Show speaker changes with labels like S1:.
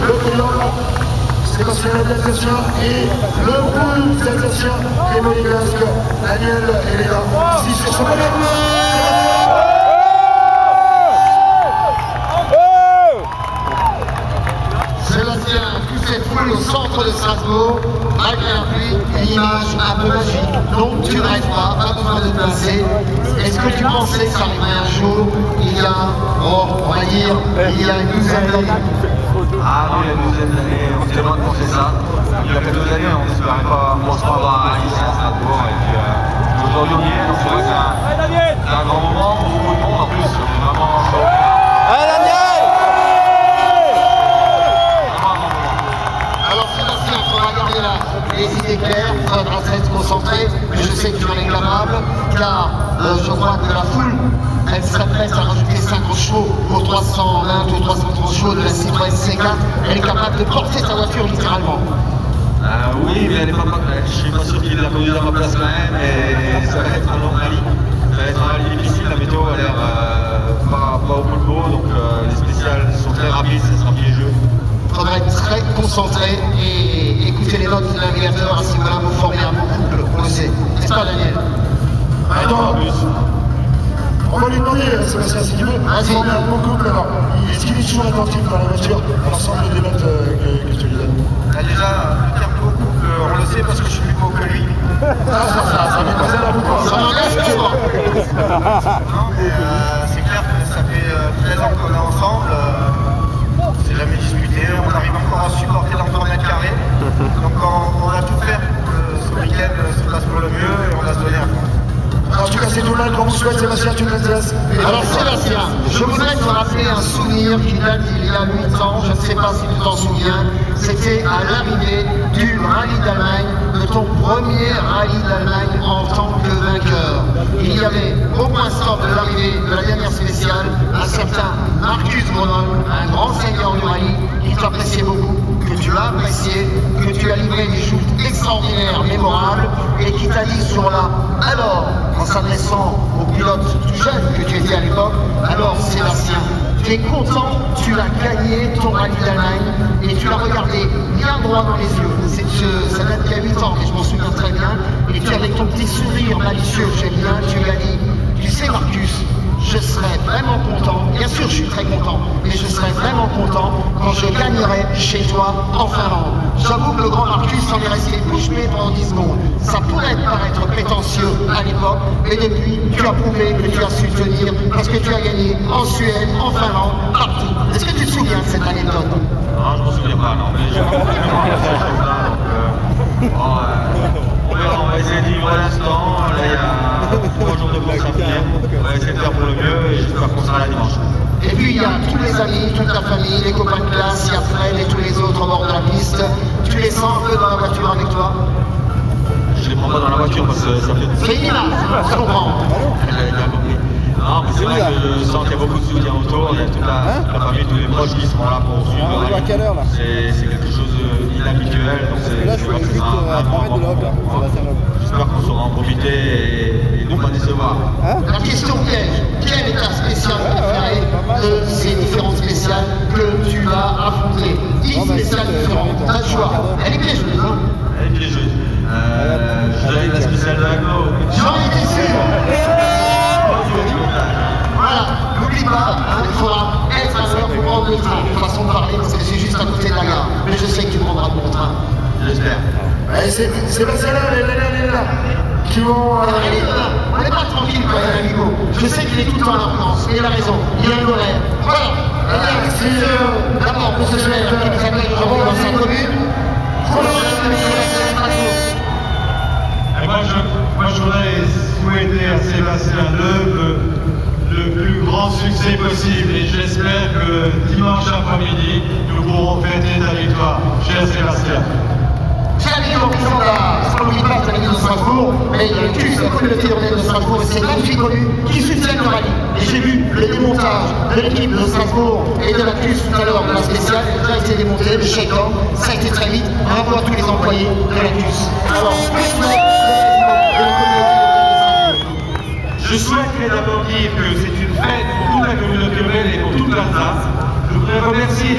S1: le triangle, Sébastien Alsacien et le groupe alsacien et monégasque, Daniel et Léa, ici sur ce podium.
S2: Sébastien, toute cette foule au centre de Strasbourg, malgré la pluie, une image un peu magique. Donc tu ne rêves pas besoin de te placer. Est-ce que tu pensais que ça arriverait un jour, il y a, on va dire, il y a une douzaine d'années?
S3: Ah oui, il y a une douzaine d'années, on se demande quand c'est ça. Il y a quelques années, on n'espérait pas avoir ici à Strasbourg. Et puis aujourd'hui, on y est, donc c'est vrai que c'est un grand moment pour beaucoup de monde. En plus, on est vraiment chaud.
S2: Alors Sébastien, il faudra garder les idées claires, il faudra se concentrer, mais je sais que tu es réclamable, car je crois que la foule, elle serait prête à rajouter 50 chevaux pour 320 ou 330 chevaux de la Citroën C4, elle est capable de porter sa voiture littéralement.
S3: Oui, mais elle est pas, je suis pas sûr qu'il l'a conduit à ma place quand même, et ça va être un long rallye. Ça va être un rallye difficile, la météo a l'air pas au bout de beau, donc les spéciales sont très rapides, ça sera piégeux.
S2: Il faudra être très concentré et écouter les notes de l'aviateur, à ce niveau-là, vous formez un bon couple, on le sait. N'est-ce pas, Daniel?
S1: Attends, on va lui demander, Sébastien, si tu veux,
S2: Vas-y.
S1: former un bon couple. Alors, est-ce qu'il est toujours attentif dans la voiture à l'ensemble des notes que tu lui donnes?
S3: Déjà, dire beau couple, on le sait parce que je suis plus beau que lui.
S1: Ça m'est posé la boucle.
S2: Ça m'engage souvent.
S3: Non, mais c'est clair que ça fait 13 ans qu'on est ensemble. C'est jamais disputé, on arrive encore à supporter dans le mètre carré. Donc on va tout faire pour que ce week-end se passe pour le mieux et on va se donner à fond.
S1: En tout cas, c'est tout là qu'on vous souhaite, Sébastien, tu nous laisses.
S2: Alors Sébastien, je voudrais te rappeler un souvenir qui date d'il y a 8 ans, je ne sais pas si tu t'en souviens, c'était à l'arrivée du rallye d'Allemagne, de ton premier rallye d'Allemagne en tant que vainqueur. Il y avait au point stop de l'arrivée de la dernière spéciale un certain Marcus Grenoble, un grand seigneur du rallye, qui t'appréciait beaucoup, que tu as apprécié, que tu as livré des shoots extraordinaires, mémorables, et qui t'a dit sur là, alors, en s'adressant au pilote tout jeune que tu étais à l'époque, alors Sébastien, tu es content, tu as gagné ton rallye d'Allemagne et tu l'as regardé bien droit dans les yeux. Ça date d'il y a 8 ans, mais je m'en souviens très bien. Et tu avec ton petit sourire malicieux, j'aime bien, tu lui as dit, tu sais Marcus, je serais vraiment content, bien sûr je suis très content, mais je serais vraiment content quand je gagnerai chez toi en Finlande. J'avoue que le grand Marcus en est resté bouche bée pendant 10 secondes. Ça pourrait paraître prétentieux à l'époque, mais depuis tu as prouvé que tu as su tenir parce que tu as gagné en Suède, en Finlande, partout. Est-ce que tu te souviens de cette anecdote?
S3: Non, je m'en souviens pas, non, mais j'ai vraiment ces choses-là, donc on va essayer de vivre l'instant. Là, il y a 3 jours de course à finir. On va essayer de faire pour le mieux et j'espère qu'on sera là dimanche.
S2: Et puis il y a tous les amis, toute la famille, les copains de classe, il y a Fred et tous les autres au bord de la piste. Tu les sens un peu dans la voiture avec toi?
S3: Je les prends pas dans la voiture parce que ça fait...
S2: C'est une image, je comprends.
S3: Non, mais c'est vrai que je sens qu'il y a beaucoup de soutien autour, il y a toute la famille, tous les proches qui seront là pour suivre.
S4: On est à quelle heure là?
S3: C'est quelque chose d'inhabituel, donc c'est...
S4: Là je fais une chute à 3 mètres de l'homme là, Sébastien Loeb.
S3: J'espère qu'on saura en profiter et ne pas décevoir.
S2: La question piège, quelle est ta spéciale préférée de ces différentes spéciales que tu as affrontées? 10 spéciales différentes, t'as le choix. Elle est piégeuse, hein?
S3: Elle est piégeuse. Je dirais la spéciale de l'agneau.
S2: J'en étais sûr. Voilà, n'oublie pas, hein, il faudra être à l'heure pour prendre le train, une façon de parler, parce que c'est juste à côté de la gare. Mais je sais que tu prendras le bon train.
S3: J'espère.
S1: Allez, Sébastien là, les là, qui vont...
S2: On n'est pas tranquille quand il y a un niveau. Je sais qu'il est tout le temps à la France, et il a raison, il a un horaire. Voilà. D'abord, pour ce joueur qui nous appelle aujourd'hui dans sa commune,
S5: Moi, je voudrais souhaiter à Sébastien Loeb le plus grand succès possible et j'espère que dimanche après-midi, nous pourrons fêter ta victoire. Cher Sébastien.
S2: Chers amis, l'horizon de la Olympique de la ville de Strasbourg, mais il y a une cuisse, la communauté urbaine de Strasbourg, et c'est magnifique connu, qui soutiennent le rallye. Et j'ai vu le démontage de l'équipe de Strasbourg et de la cuisse tout à l'heure de la spéciale, qui a été démonté, le shakedown, ça a été très vite, bravo à tous les employés de la cuisse. Alors,
S5: Je souhaiterais d'abord dire que c'est une fête pour toute la communauté urbaine et pour toute l'Alsace. Je voudrais remercier